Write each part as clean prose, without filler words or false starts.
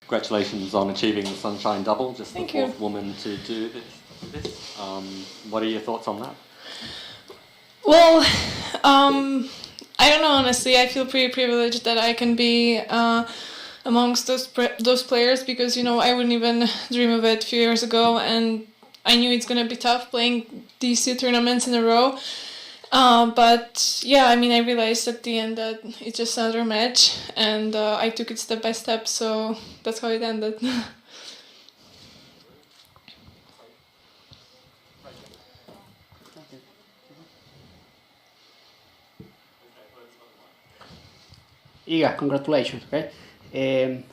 Congratulations on achieving the Sunshine Double, just Thank the you. fourth woman to do this. What are your thoughts on that? Well, I don't know, honestly. I feel pretty privileged that I can be amongst those players because, I wouldn't even dream of it a few years ago, and I knew it's going to be tough playing these two tournaments in a row. But yeah, I realized at the end that it's just another match, and I took it step by step, so that's how it ended. Iga, congratulations. Okay,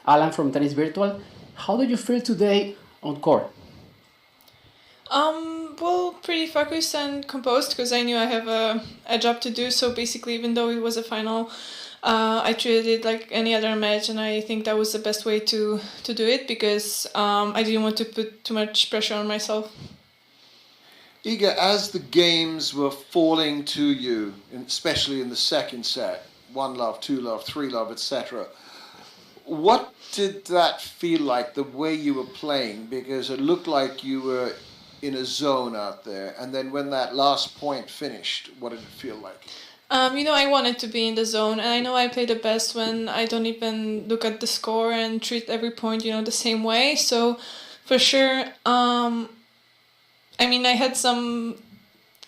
Alan from Tennis Virtual. How do you feel today on court? Well, pretty focused and composed because I knew I have a job to do. So basically, even though it was a final, I treated it like any other match, and I think that was the best way to do it because I didn't want to put too much pressure on myself. Iga, as the games were falling to you, especially in the second set, 1-love, 2-love, 3-love, etc., what did that feel like, the way you were playing? Because it looked like you were in a zone out there, and then when that last point finished, what did it feel like? I wanted to be in the zone, and I know I play the best when I don't even look at the score and treat every point, the same way. So, for sure, I had some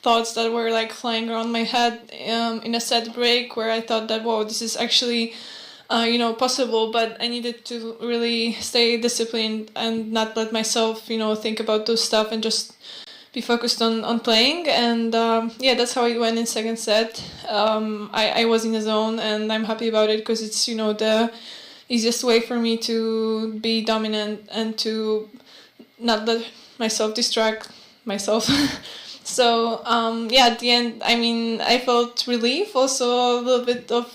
thoughts that were like flying around my head in a set break where I thought that, whoa, this is actually, possible, but I needed to really stay disciplined and not let myself, think about those stuff and just be focused on playing. And that's how it went in second set. I was in the zone, and I'm happy about it because it's, the easiest way for me to be dominant and to not let myself distract myself. So, at the end, I felt relief, also a little bit of,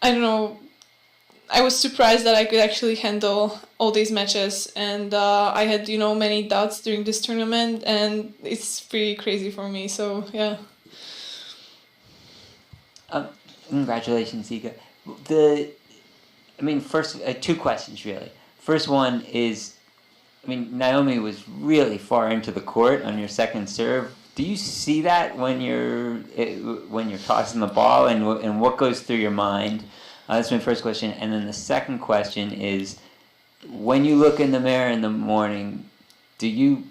I don't know, I was surprised that I could actually handle all these matches, and I had, many doubts during this tournament, and it's pretty crazy for me, so, yeah. Congratulations, Iga. First, two questions, really. First one is, Naomi was really far into the court on your second serve. Do you see that when you're tossing the ball, and what goes through your mind? That's my first question. And then the second question is, when you look in the mirror in the morning, do you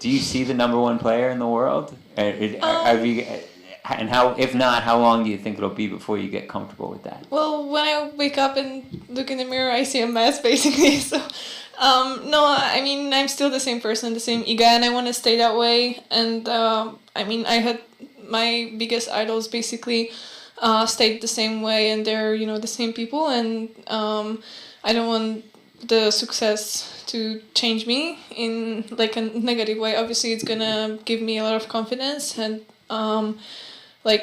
see the number one player in the world? And how, if not, how long do you think it'll be before you get comfortable with that? Well, when I wake up and look in the mirror, I see a mess, basically. So, no, I'm still the same person, the same Iga, and I want to stay that way. And, I had my biggest idols basically stayed the same way, and they're, the same people. And I don't want the success to change me in, like, a negative way. Obviously, it's going to give me a lot of confidence and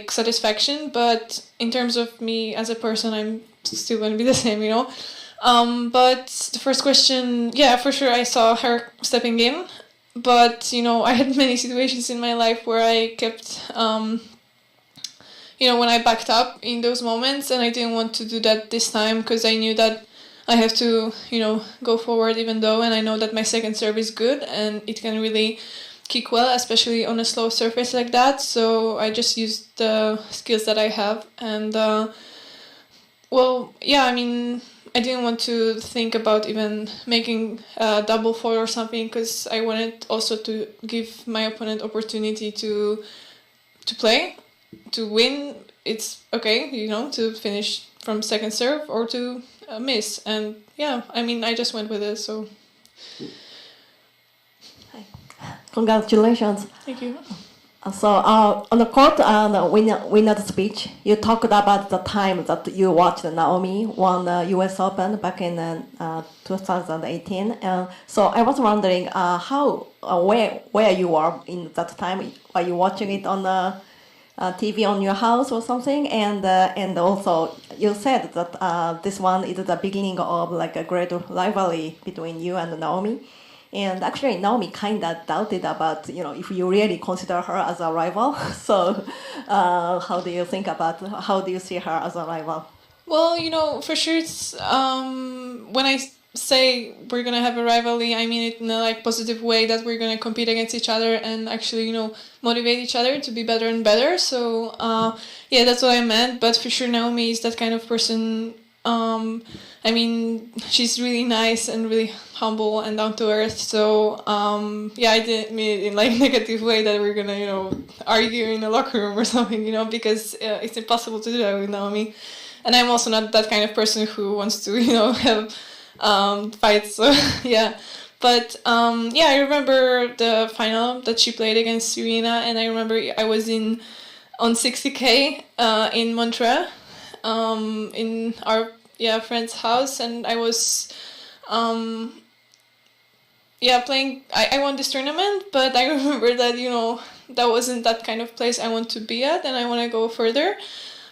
satisfaction, but in terms of me as a person, I'm still going to be the same, But the first question, yeah, for sure I saw her stepping in, but, I had many situations in my life where I kept, when I backed up in those moments, and I didn't want to do that this time because I knew that I have to, go forward even though, and I know that my second serve is good and it can really kick well, especially on a slow surface like that. So I just used the skills that I have, and I didn't want to think about even making a double fault or something because I wanted also to give my opponent opportunity to play, to win. It's okay, to finish from second serve or to miss, and I just went with it. So. Congratulations. Thank you. So on the court, winner speech, you talked about the time that you watched Naomi won the U.S. Open back in 2018. So I was wondering where you were in that time. Are you watching it on the TV on your house or something? And also you said that this one is the beginning of like a great rivalry between you and Naomi. And actually, Naomi kind of doubted about, if you really consider her as a rival. So how do you see her as a rival? Well, for sure, it's when I say we're gonna have a rivalry, I mean it in a positive way, that we're gonna compete against each other and actually motivate each other to be better and better. So yeah, that's what I meant. But for sure, Naomi is that kind of person. I mean, she's really nice and really humble and down to earth. So yeah, I didn't mean it in negative way that we're gonna argue in a locker room or something. Because it's impossible to do that with Naomi. And I'm also not that kind of person who wants to have fights. So yeah, but yeah, I remember the final that she played against Serena, and I remember I was on 60K in Montreal, in our friend's house, and I was playing. I won this tournament, but I remember that that wasn't that kind of place I want to be at, and I want to go further.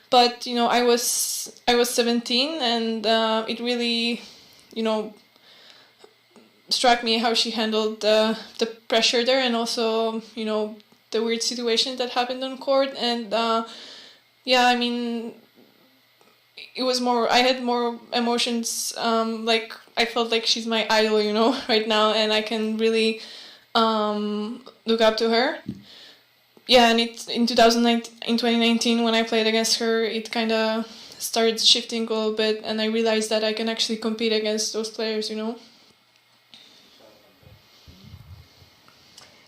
But I was 17, and it really struck me how she handled the pressure there, and also the weird situation that happened on court. And yeah, I mean, it was more, I had more emotions. I felt like she's my idol right now, and I can really look up to her. Yeah, and in 2019 when I played against her, it kind of started shifting a little bit, and I realized that I can actually compete against those players.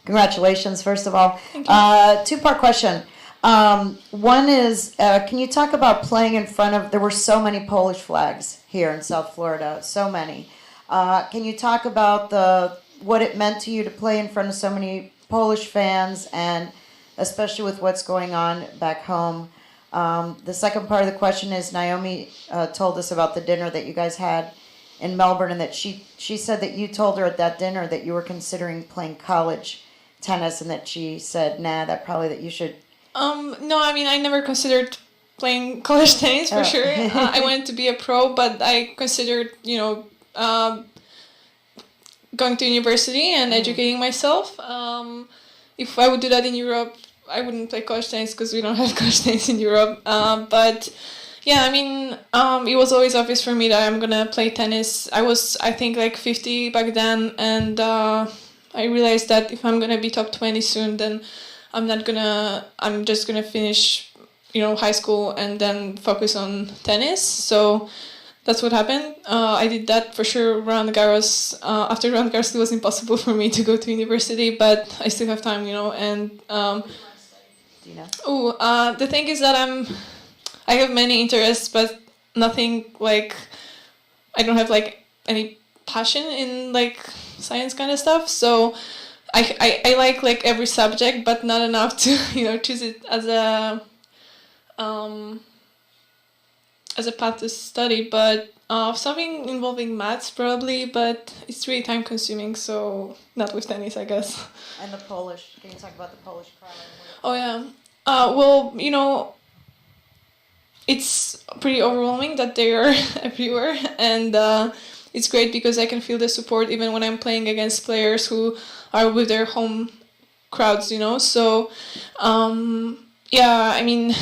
Congratulations, first of all. Thank you. Two-part question. One is, can you talk about playing in front of, there were so many Polish flags here in South Florida, so many. Can you talk about what it meant to you to play in front of so many Polish fans, and especially with what's going on back home? The second part of the question is, Naomi told us about the dinner that you guys had in Melbourne, and that she said that you told her at that dinner that you were considering playing college tennis, and that she said, nah, that you should. No, I mean, I never considered playing college tennis for sure. I wanted to be a pro, but I considered, going to university and educating myself. If I would do that in Europe, I wouldn't play college tennis because we don't have college tennis in Europe. But yeah, I mean, it was always obvious for me that I'm gonna play tennis. I was, I think, 50 back then, and I realized that if I'm gonna be top 20 soon, then I'm just gonna finish, high school and then focus on tennis. So that's what happened. I did that for sure. Roland Garros. After Roland Garros, it was impossible for me to go to university, but I still have time, and. Do you know? The thing is that I have many interests, but nothing I don't have any passion in science kind of stuff. So I like every subject, but not enough to choose it as a path to study. But something involving maths probably, but it's really time consuming. So not with tennis, I guess. And the Polish. Can you talk about the Polish crowd? Oh yeah. Well, it's pretty overwhelming that they are everywhere, and it's great because I can feel the support even when I'm playing against players who are with their home crowds, So, yeah, I mean,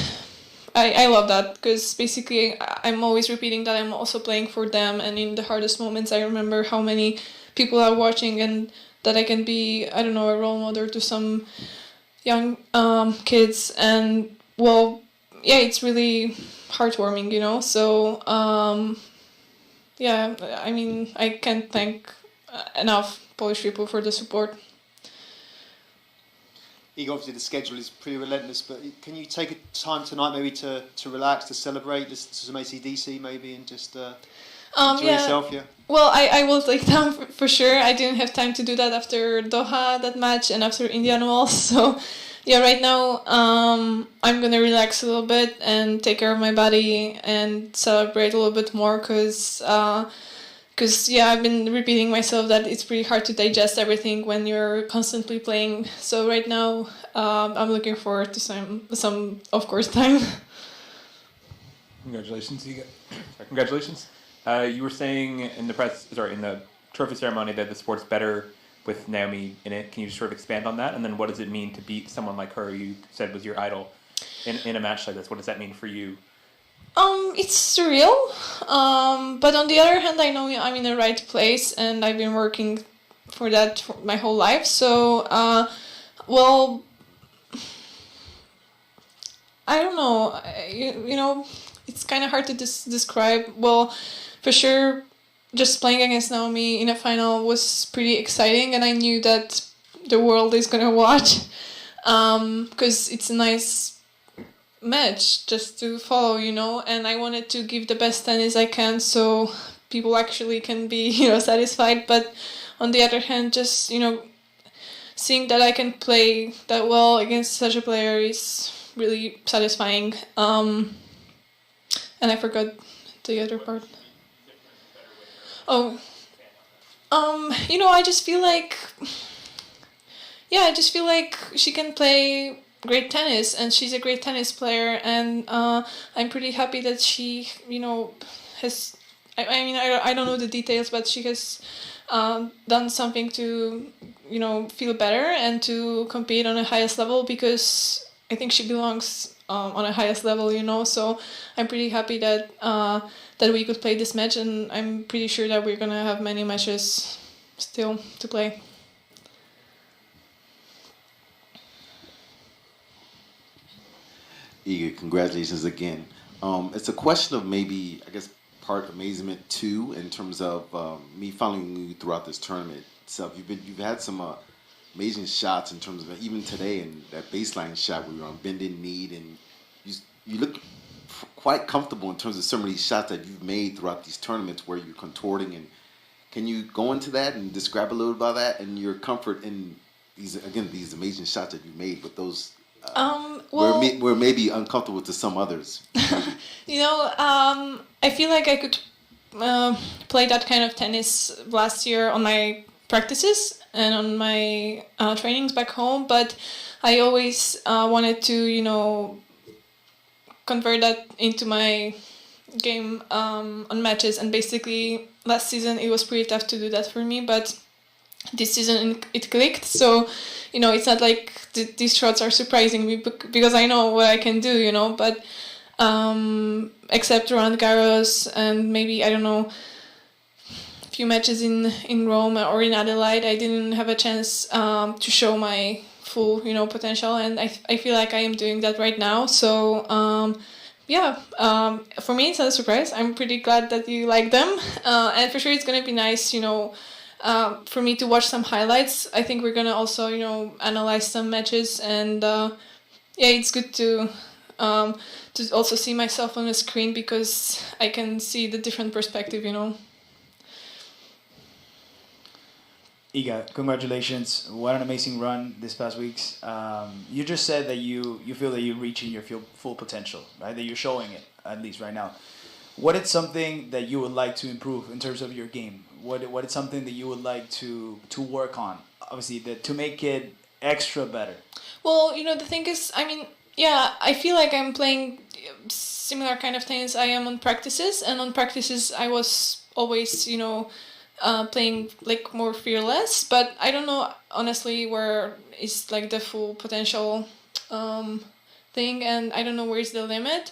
I love that because basically I'm always repeating that I'm also playing for them, and in the hardest moments I remember how many people are watching, and that I can be, I don't know, a role model to some young kids. And well, yeah, it's really heartwarming, So yeah, I mean, I can't thank enough Polish people for the support. Iga, obviously the schedule is pretty relentless, but can you take a time tonight maybe to relax, to celebrate, listen to some AC/DC maybe, and just enjoy yourself? Yeah. Well, I will take time for sure. I didn't have time to do that after Doha, that match, and after Indian Wells. So, yeah, right now I'm gonna relax a little bit and take care of my body and celebrate a little bit more because yeah, I've been repeating myself that it's pretty hard to digest everything when you're constantly playing. So right now I'm looking forward to some of course time. Congratulations, Iga. Sorry, congratulations. You were saying in the trophy ceremony that the sport's better with Naomi in it. Can you just sort of expand on that? And then what does it mean to beat someone like her you said was your idol in a match like this? What does that mean for you It's surreal, but on the other hand, I know I'm in the right place, and I've been working for that for my whole life. So, well, I don't know. You know, it's kind of hard to describe. Well, for sure, just playing against Naomi in a final was pretty exciting, and I knew that the world is gonna watch, because it's a nice match just to follow, you know, and I wanted to give the best tennis I can so people actually can be, you know, satisfied. But on the other hand, just, you know, seeing that I can play that well against such a player is really satisfying. And I forgot the other part. Oh, you know, I just feel like, yeah, I just feel like she can play great tennis, and she's a great tennis player, and I'm pretty happy that she, you know, has. I mean, I don't know the details, but she has done something to, you know, feel better and to compete on the highest level, because I think she belongs on a highest level, you know. So I'm pretty happy that that we could play this match, and I'm pretty sure that we're gonna have many matches still to play. Iga, congratulations again. It's a question of maybe, I guess, part amazement too, in terms of me following you throughout this tournament itself. You've had some amazing shots in terms of even today, and that baseline shot where you're on bended knee, and you look quite comfortable in terms of some of these shots that you've made throughout these tournaments where you're contorting. And can you go into that and describe a little about that and your comfort in these amazing shots that you made with those? Well, we're maybe uncomfortable to some others. you know, I feel like I could play that kind of tennis last year on my practices and on my trainings back home, but I always wanted to, you know, convert that into my game on matches, and basically last season it was pretty tough to do that for me, but this season it clicked. So, you know, it's not like these shots are surprising me because I know what I can do, you know, but except Roland Garros and maybe, I don't know, a few matches in Rome or in Adelaide, I didn't have a chance to show my full, you know, potential, and I feel like I am doing that right now. So for me it's not a surprise. I'm pretty glad that you like them, and for sure it's gonna be nice, you know, for me to watch some highlights. I think we're gonna also, you know, analyze some matches, and it's good to also see myself on the screen because I can see the different perspective, you know. Iga, congratulations! What an amazing run this past weeks. You just said that you feel that you're reaching your full potential, right? That you're showing it, at least right now. What is something that you would like to improve in terms of your game? What is something that you would like to work on? Obviously, to make it extra better. Well, you know, the thing is, I mean, yeah, I feel like I'm playing similar kind of tennis I am on practices, and on practices I was always, you know, playing like more fearless, but I don't know honestly where is like the full potential thing, and I don't know where is the limit.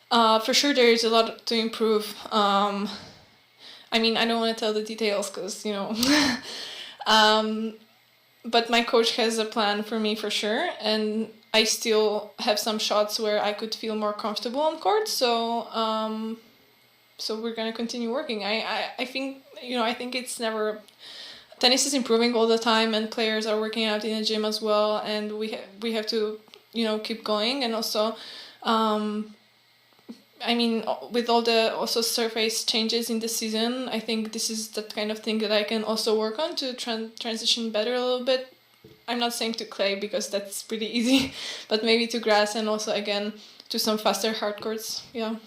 For sure there is a lot to improve. I mean, I don't want to tell the details because, you know, but my coach has a plan for me for sure, and I still have some shots where I could feel more comfortable on court, so so we're gonna continue working. I think, you know, I think it's never, tennis is improving all the time, and players are working out in the gym as well, and we have to, you know, keep going. And also I mean, with all the also surface changes in the season, I think this is the kind of thing that I can also work on to transition better a little bit. I'm not saying to clay because that's pretty easy, but maybe to grass, and also again to some faster hard courts. Yeah.